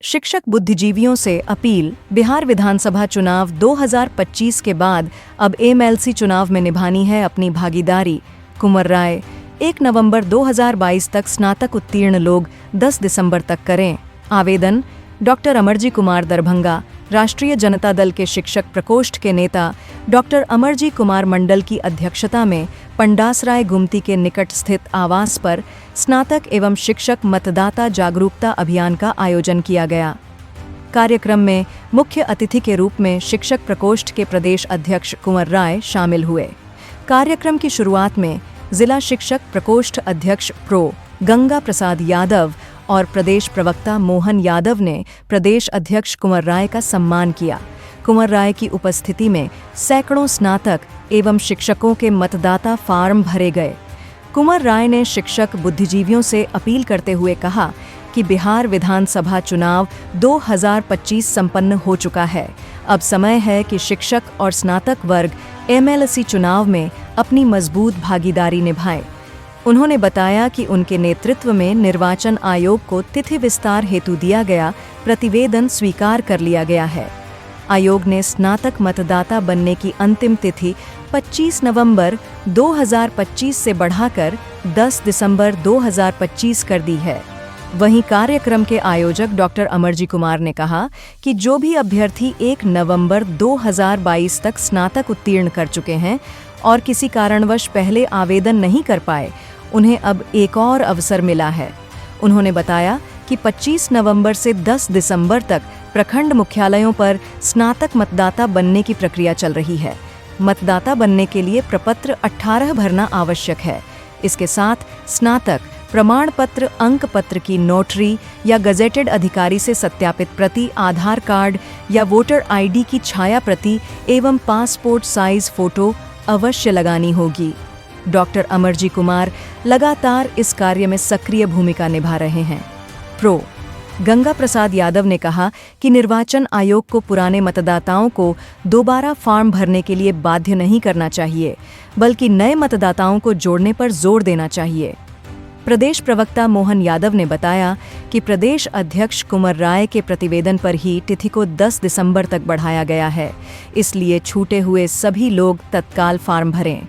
शिक्षक बुद्धिजीवियों से अपील। बिहार विधानसभा चुनाव 2025 के बाद अब एमएलसी चुनाव में निभानी है अपनी भागीदारी। कुंवर राय। 1 नवंबर 2022 तक स्नातक उत्तीर्ण लोग 10 दिसंबर तक करें आवेदन। डॉक्टर अमरजी कुमार, दरभंगा। राष्ट्रीय जनता दल के शिक्षक प्रकोष्ठ के नेता डॉक्टर अमरजी कुमार मंडल की अध्यक्षता में पंडासराय गुमती के निकट स्थित आवास पर स्नातक एवं शिक्षक मतदाता जागरूकता अभियान का आयोजन किया गया। कार्यक्रम में मुख्य अतिथि के रूप में शिक्षक प्रकोष्ठ के प्रदेश अध्यक्ष कुंवर राय शामिल हुए। कार्यक्रम की शुरुआत में जिला शिक्षक प्रकोष्ठ अध्यक्ष प्रो. गंगा प्रसाद यादव और प्रदेश प्रवक्ता मोहन यादव ने प्रदेश अध्यक्ष कुंवर राय का सम्मान किया। कुंवर राय की उपस्थिति में सैकड़ों स्नातक एवं शिक्षकों के मतदाता फार्म भरे गए। कुंवर राय ने शिक्षक बुद्धिजीवियों से अपील करते हुए कहा कि बिहार विधानसभा चुनाव 2025 संपन्न हो चुका है। अब समय है कि शिक्षक और स्नातक वर्ग एमएलसी चुनाव में अपनी मजबूत भागीदारी निभाए। उन्होंने बताया कि उनके नेतृत्व में निर्वाचन आयोग को तिथि विस्तार हेतु दिया गया प्रतिवेदन स्वीकार कर लिया गया है। आयोग ने स्नातक मतदाता बनने की अंतिम तिथि 25 नवंबर 2025 से बढ़ाकर 10 दिसंबर 2025 कर दी है। वहीं कार्यक्रम के आयोजक डॉक्टर अमरजी कुमार ने कहा कि जो भी अभ्यर्थी 1 नवंबर 2022 तक स्नातक उत्तीर्ण कर चुके हैं और किसी कारणवश पहले आवेदन नहीं कर पाए, उन्हें अब एक और अवसर मिला है। उन्होंने बताया कि 25 नवंबर से 10 दिसंबर तक प्रखंड मुख्यालयों पर स्नातक मतदाता बनने की प्रक्रिया चल रही है। मतदाता बनने के लिए प्रपत्र 18 भरना आवश्यक है। इसके साथ स्नातक प्रमाण पत्र, अंक पत्र की नोटरी या गजेटेड अधिकारी से सत्यापित प्रति, आधार कार्ड या वोटर आईडी की छाया प्रति एवं पासपोर्ट साइज फोटो अवश्य लगानी होगी। डॉक्टर अमरजी कुमार लगातार इस कार्य में सक्रिय भूमिका निभा रहे हैं। प्रो. गंगा प्रसाद यादव ने कहा कि निर्वाचन आयोग को पुराने मतदाताओं को दोबारा फॉर्म भरने के लिए बाध्य नहीं करना चाहिए, बल्कि नए मतदाताओं को जोड़ने पर जोर देना चाहिए। प्रदेश प्रवक्ता मोहन यादव ने बताया कि प्रदेश अध्यक्ष कुंवर राय के प्रतिवेदन पर ही तिथि को 10 दिसंबर तक बढ़ाया गया है, इसलिए छूटे हुए सभी लोग तत्काल फॉर्म भरें।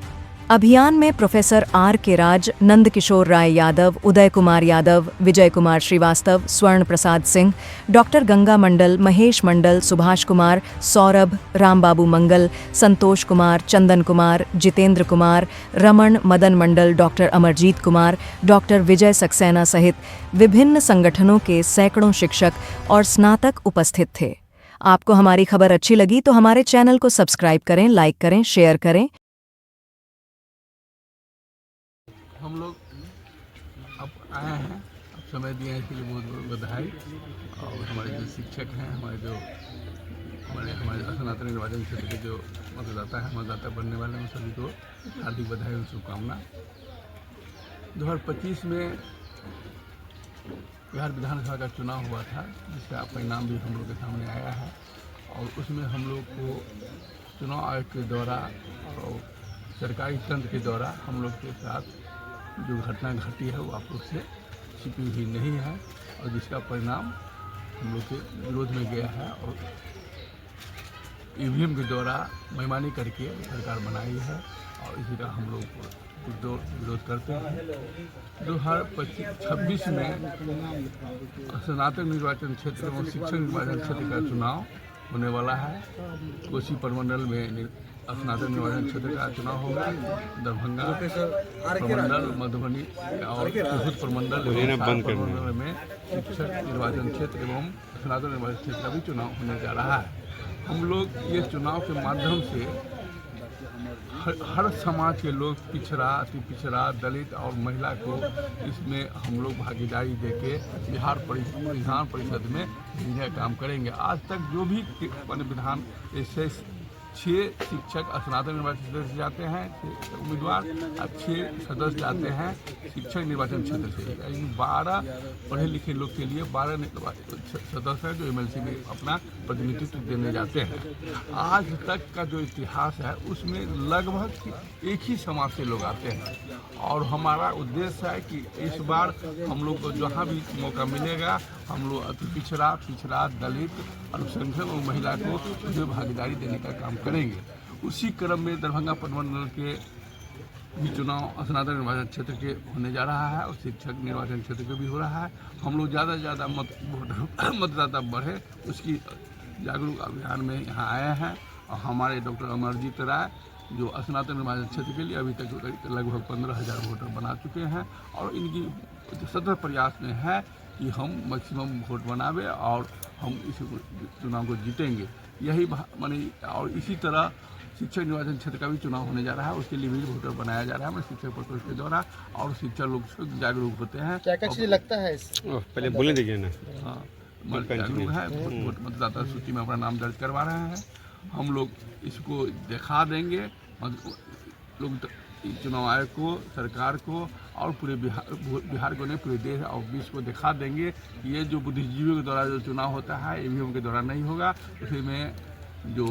अभियान में प्रोफेसर आर के राज, नंद किशोर राय यादव, उदय कुमार यादव, विजय कुमार श्रीवास्तव, स्वर्ण प्रसाद सिंह, डॉक्टर गंगा मंडल, महेश मंडल, सुभाष कुमार, सौरभ, रामबाबू मंगल, संतोष कुमार, चंदन कुमार, जितेंद्र कुमार, रमन, मदन मंडल, डॉक्टर अमरजीत कुमार, डॉक्टर विजय सक्सेना सहित विभिन्न संगठनों के सैकड़ों शिक्षक और स्नातक उपस्थित थे। आपको हमारी खबर अच्छी लगी तो हमारे चैनल को सब्सक्राइब करें, लाइक करें, शेयर करें। हम लोग अब आए हैं, अब समय दिए हैं, इसके लिए बहुत बहुत बधाई। और हमारे जो शिक्षक हैं, हमारे स्नातक निर्वाचन क्षेत्र के जो मतदाता हैं, मतदाता बनने वाले हैं, सभी को हार्दिक बधाई और शुभकामना। 2025 में बिहार विधानसभा का चुनाव हुआ था, जिसका परिणाम भी हम लोग के सामने आया है। और उसमें हम लोग को चुनाव आयोग के द्वारा और सरकारी तंत्र के द्वारा हम लोग के साथ जो घटना घटी है वो आप लोग से छिपी हुई नहीं है, और जिसका परिणाम हम लोग के विरोध में गया है और ईवीएम के द्वारा बेईमानी करके सरकार बनाई है, और इसी का हम लोग विरोध करते हैं। 2026 में स्नातक निर्वाचन क्षेत्र और शिक्षक निर्वाचन क्षेत्र का चुनाव होने वाला है। कोसी प्रमंडल में स्नातक निर्वाचन क्षेत्र का चुनाव होगा। दरभंगा प्रमंडल, मधुबनी और तिरहुत प्रमंडल में शिक्षक निर्वाचन क्षेत्र एवं स्नातक निर्वाचन क्षेत्र का भी चुनाव होने जा रहा है। हम लोग ये चुनाव के माध्यम से हर समाज के लोग, पिछड़ा, अति पिछड़ा, दलित और महिला को इसमें हम लोग भागीदारी देके बिहार विधान परिषद में यह काम करेंगे। आज तक जो भी विधान ऐसे 6 शिक्षक स्नातक निर्वाचन क्षेत्र से जाते हैं, उम्मीदवार, अब 6 सदस्य जाते हैं शिक्षक निर्वाचन क्षेत्र से। 12 पढ़े लिखे लोग के लिए 12 सदस्य हैं जो एमएलसी में अपना प्रतिनिधित्व देने जाते हैं। आज तक का जो इतिहास है उसमें लगभग एक ही समाज से लोग आते हैं, और हमारा उद्देश्य है कि इस बार हम लोग को जहाँ भी मौका मिलेगा हम लोग अति पिछड़ा दलित अल्पसंख्यक और महिला को जो भागीदारी देने का काम करेंगे। उसी क्रम में दरभंगा प्रमंडल के भी चुनाव स्नातक निर्वाचन क्षेत्र के होने जा रहा है और शिक्षक निर्वाचन क्षेत्र के भी हो रहा है। हम लोग ज़्यादा से ज़्यादा मतदाता बढ़े उसकी जागरूक अभियान में यहाँ आए हैं और हमारे डॉक्टर अमरजीत राय जो स्नातक निर्वाचन क्षेत्र के लिए अभी तक लगभग 15,000 वोटर बना चुके हैं और इनकी सतत प्रयास में है कि हम मैक्सिमम वोट बनावे और हम इस चुनाव को जीतेंगे। यही माने और इसी तरह शिक्षक निर्वाचन क्षेत्र का भी चुनाव होने जा रहा है, उसके लिए भी वोटर बनाया जा रहा है हमारे शिक्षक प्रकोष्ठ के द्वारा और शिक्षक लोग जागरूक होते हैं। क्या क्या चीज़ लगता है पहले बोलने दीजिए ना। हाँ जागरूक है, वोट मतदाता सूची में अपना नाम दर्ज करवा रहे हैं। हम लोग इसको दिखा देंगे लोग चुनाव आयोग को, सरकार को और पूरे बिहार को नहीं पूरे देश और विश्व को दिखा देंगे कि ये जो बुद्धिजीवियों के द्वारा जो चुनाव होता है ईवीएम के द्वारा नहीं होगा। उसमें जो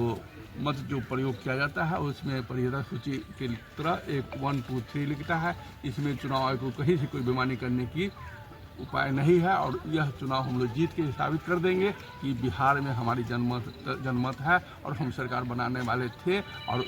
मत जो प्रयोग किया जाता है उसमें परिहता सूची की तरह 1, 2, 3 लिखता है। इसमें चुनाव आयोग को कहीं से कोई बेईमानी करने की उपाय नहीं है और यह चुनाव हम लोग जीत के साबित कर देंगे कि बिहार में हमारी जनमत है और हम सरकार बनाने वाले थे और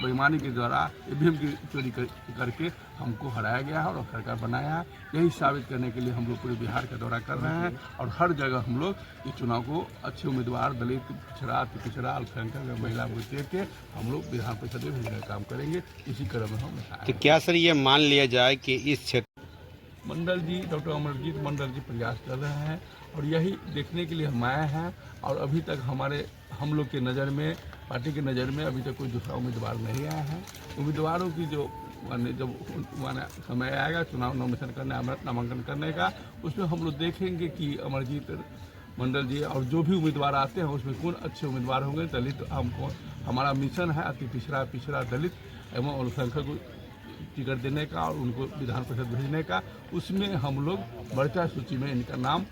बेईमानी के द्वारा ईवीएम की चोरी करके हमको हराया गया है और सरकार बनाया है। यही साबित करने के लिए हम लोग पूरे बिहार का दौरा कर रहे हैं और हर जगह हम लोग इस चुनाव को अच्छे उम्मीदवार दलित पिछड़ा अल्पसंख्यक महिला को देख के हम लोग विधान परिषद में भेजने का काम करेंगे। इसी क्रम में हम तो क्या सर ये मान लिया जाए कि इस क्षेत्र मंडल जी डॉक्टर अमरजीत मंडल जी प्रयास कर रहे हैं और यही देखने के लिए हम आए हैं और अभी तक हम लोग के नज़र में पार्टी के नज़र में अभी तक कोई दूसरा उम्मीदवार नहीं आया है। उम्मीदवारों की जो जब समय आएगा चुनाव नॉमिनेशन करने नामांकन करने का उसमें हम लोग देखेंगे कि अमरजीत मंडल जी और जो भी उम्मीदवार आते हैं उसमें कौन अच्छे उम्मीदवार होंगे। दलित हमको हमारा मिशन है अति पिछड़ा दलित एवं अल्पसंख्यक को टिकट देने का और उनको विधान परिषद भेजने का। उसमें हम लोग बढ़ता सूची में इनका नाम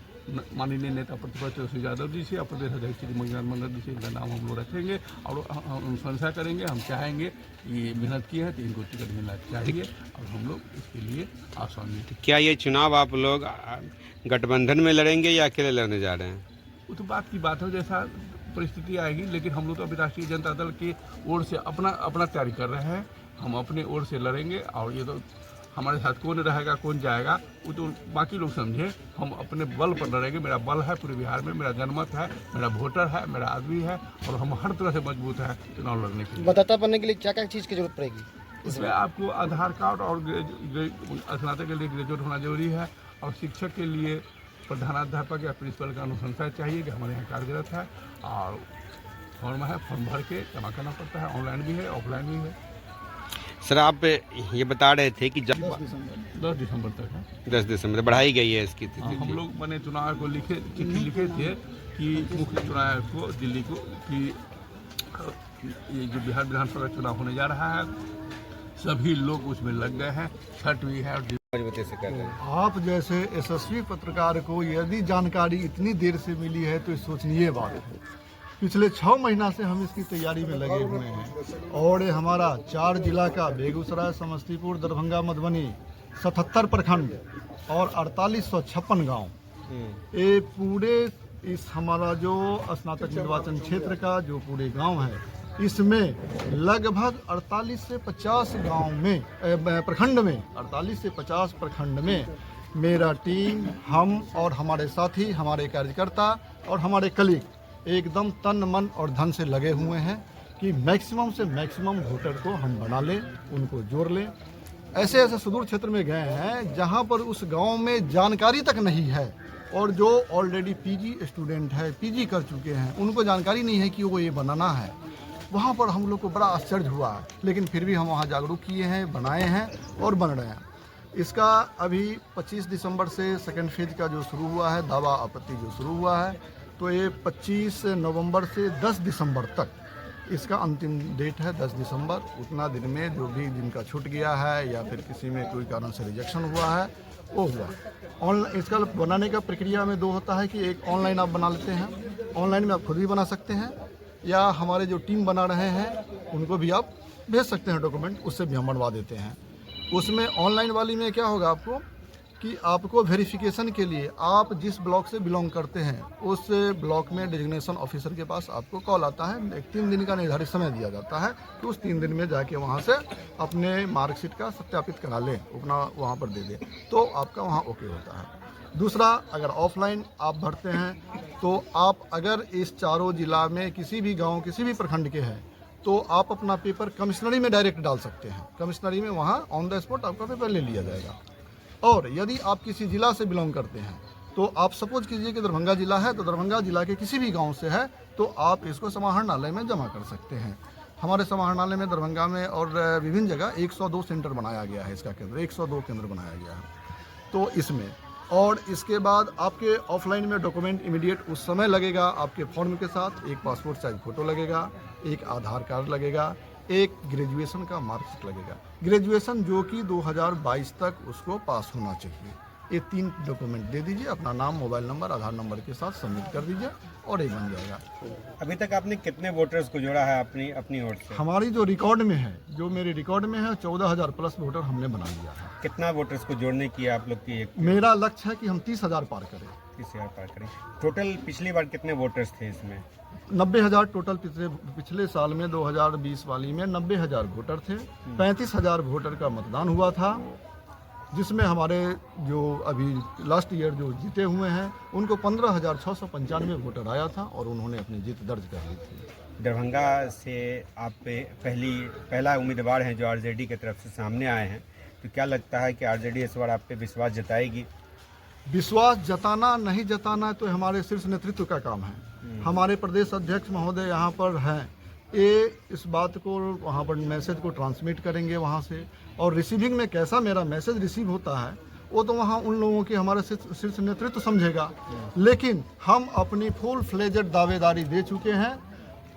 माननीय नेता प्रतिपक्ष तेजस्वी यादव जी से और प्रदेश अध्यक्ष श्री मंगल मंडल जी से इनका नाम हम लोग रखेंगे और अनुशंसा करेंगे। हम चाहेंगे कि मेहनत की है तो इनको टिकट मिलना चाहिए और हम लोग इसके लिए आशान्वित। क्या ये चुनाव आप लोग गठबंधन में लड़ेंगे या अकेले लड़ने जा रहे हैं? वो तो बात की बात है, जैसा परिस्थिति आएगी, लेकिन हम लोग तो अभी राष्ट्रीय जनता दल की ओर से अपना तैयारी कर रहे हैं। हम अपने ओर से लड़ेंगे और ये तो हमारे साथ कौन रहेगा कौन जाएगा वो तो बाकी लोग समझे। हम अपने बल पर लड़ेंगे। मेरा बल है पूरे बिहार में, मेरा जनमत है, मेरा वोटर है, मेरा आदमी है और हम हर तरह से मजबूत है चुनाव लड़ने के लिए। मतदाता बनने के लिए क्या क्या चीज़ की जरूरत पड़ेगी? इसमें आपको आधार कार्ड और स्नातक के लिए ग्रेजुएट होना जरूरी है और शिक्षक के लिए प्रधानाध्यापक या प्रिंसिपल का अनुशंसा चाहिए कि हमारे यहाँ कार्यरत है और फॉर्म है, फॉर्म भर के जमा करना पड़ता है। ऑनलाइन भी है, ऑफलाइन भी है। सर आप ये बता रहे थे कि 10 दिसंबर तक है। 10 दिसंबर बढ़ाई गई है इसकी तिथि। हम लोग मैंने चुनाव को चिट्ठी लिखे थे कि मुख्य चुनाव को दिल्ली को कि ये जो बिहार विधानसभा चुनाव होने जा रहा है सभी लोग उसमें लग गए हैं। छठ भी है और से कर रहे हैं। आप जैसे यशस्वी पत्रकार को यदि जानकारी इतनी देर से मिली है तो सोचनीय बात है। पिछले 6 महीना से हम इसकी तैयारी में लगे हुए हैं और ये हमारा 4 जिला का बेगूसराय, समस्तीपुर, दरभंगा, मधुबनी 77 प्रखंड और 4856 गांव, ये पूरे इस हमारा जो स्नातक निर्वाचन क्षेत्र का जो पूरे गांव है इसमें लगभग 48 से 50 गांव में प्रखंड में 48 से 50 प्रखंड में मेरा टीम, हम और हमारे साथी, हमारे कार्यकर्ता और हमारे कलीग एकदम तन मन और धन से लगे हुए हैं कि मैक्सिमम से मैक्सिमम वोटर को हम बना लें, उनको जोड़ लें। ऐसे ऐसे सुदूर क्षेत्र में गए हैं जहां पर उस गांव में जानकारी तक नहीं है और जो ऑलरेडी पीजी स्टूडेंट है, पीजी कर चुके हैं, उनको जानकारी नहीं है कि वो ये बनाना है। वहाँ पर हम लोग को बड़ा आश्चर्य हुआ, लेकिन फिर भी हम वहाँ जागरूक किए हैं, बनाए हैं और बन रहे हैं। इसका अभी 25 दिसंबर से सेकेंड फेज का जो शुरू हुआ है, दावा आपत्ति जो शुरू हुआ है, तो ये 25 नवंबर से 10 दिसंबर तक इसका अंतिम डेट है। 10 दिसंबर उतना दिन में जो भी जिनका छूट गया है या फिर किसी में कोई कारण से रिजेक्शन हुआ है वो हुआ। ऑनलाइन इसका बनाने का प्रक्रिया में 2 होता है कि एक ऑनलाइन आप बना लेते हैं, ऑनलाइन में आप खुद भी बना सकते हैं या हमारे जो टीम बना रहे हैं उनको भी आप भेज सकते हैं डॉक्यूमेंट, उससे भी हम बनवा देते हैं। उसमें ऑनलाइन वाली में क्या होगा, आपको कि आपको वेरिफिकेशन के लिए आप जिस ब्लॉक से बिलोंग करते हैं उस ब्लॉक में डेजिग्नेशन ऑफिसर के पास आपको कॉल आता है। एक 3 दिन का निर्धारित समय दिया जाता है कि उस 3 दिन में जाके वहाँ से अपने मार्कशीट का सत्यापित करा लें, अपना वहाँ पर दे दें, तो आपका वहाँ ओके होता है। दूसरा, अगर ऑफलाइन आप भरते हैं तो आप अगर इस चारों जिला में किसी भी गाँव, किसी भी प्रखंड के हैं, तो आप अपना पेपर कमिश्नरी में डायरेक्ट डाल सकते हैं। कमिश्नरी में वहाँ ऑन द स्पॉट आपका पेपर ले लिया जाएगा। और यदि आप किसी जिला से बिलोंग करते हैं तो आप सपोज कीजिए कि दरभंगा जिला है, तो दरभंगा जिला के किसी भी गांव से है तो आप इसको समाहरणालय में जमा कर सकते हैं। हमारे समाहरणालय में दरभंगा में और विभिन्न जगह 102 सेंटर बनाया गया है, इसका केंद्र 102 केंद्र बनाया गया है। तो इसमें और इसके बाद आपके ऑफलाइन में डॉक्यूमेंट इमीडिएट उस समय लगेगा आपके फॉर्म के साथ। एक पासपोर्ट साइज फ़ोटो लगेगा, एक आधार कार्ड लगेगा, एक ग्रेजुएशन का मार्कशीट लगेगा। ग्रेजुएशन जो कि 2022 तक उसको पास होना चाहिए। ये 3 डॉक्यूमेंट दे दीजिए, अपना नाम, मोबाइल नंबर, आधार नंबर के साथ सबमिट कर दीजिए और ये बन जाएगा। अभी तक आपने कितने वोटर्स को जोड़ा है अपनी ओर से? हमारी जो रिकॉर्ड में है, जो मेरे रिकॉर्ड में है, 14,000 प्लस वोटर हमने बना लिया है। कितना वोटर्स को जोड़ने की आप लोग की मेरा लक्ष्य है कि हम 30,000 पार करें। 30,000 पार करें। टोटल पिछली बार कितने वोटर्स थे इसमें? 90,000 टोटल। पिछले साल में 2020 वाली में 90,000 वोटर थे। 35,000 वोटर का मतदान हुआ था, जिसमें हमारे जो अभी लास्ट ईयर जो जीते हुए हैं उनको 15,695 वोटर आया था और उन्होंने अपनी जीत दर्ज कर ली थी। दरभंगा से आप पहला उम्मीदवार हैं जो आरजेडी की तरफ से सामने आए हैं, तो क्या लगता है कि आरजेडी इस बार आप पे विश्वास जताएगी? विश्वास जताना नहीं जताना तो हमारे शीर्ष नेतृत्व का काम है। हमारे प्रदेश अध्यक्ष महोदय यहाँ पर हैं, ये इस बात को वहाँ पर मैसेज को ट्रांसमिट करेंगे वहाँ से, और रिसीविंग में कैसा मेरा मैसेज रिसीव होता है वो तो वहाँ उन लोगों की हमारे शीर्ष नेतृत्व समझेगा। लेकिन हम अपनी फुल फ्लेजेड दावेदारी दे चुके हैं,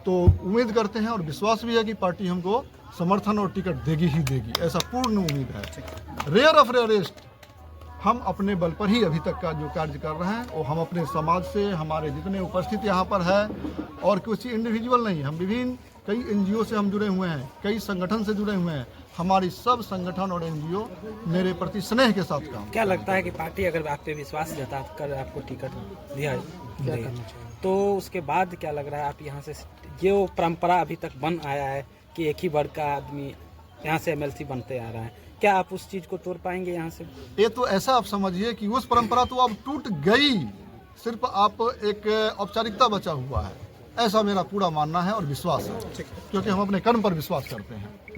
तो उम्मीद करते हैं और विश्वास भी है कि पार्टी हमको समर्थन और टिकट देगी ही देगी, ऐसा पूर्ण उम्मीद है। रेयर ऑफ रेयरेस्ट हम अपने बल पर ही अभी तक का जो कार्य कर रहे हैं वो हम अपने समाज से, हमारे जितने उपस्थित यहाँ पर है, और कुछ इंडिविजुअल नहीं, हम विभिन्न कई एनजीओ से हम जुड़े हुए हैं, कई संगठन से जुड़े हुए हैं। हमारी सब संगठन और एनजीओ मेरे प्रति स्नेह के साथ काम। क्या लगता है कि पार्टी अगर आप पे विश्वास जता कर आपको टिकट दिया तो उसके बाद क्या लग रहा है आप यहाँ से, जो परंपरा अभी तक बन आया है कि एक ही वर्ग का आदमी यहाँ से एमएलसी बनते आ रहा है, क्या आप उस चीज़ को तोड़ पाएंगे यहाँ से? ये तो ऐसा आप समझिए कि उस परंपरा तो अब टूट गई, सिर्फ आप एक औपचारिकता बचा हुआ है, ऐसा मेरा पूरा मानना है और विश्वास है, क्योंकि हम अपने कर्म पर विश्वास करते हैं।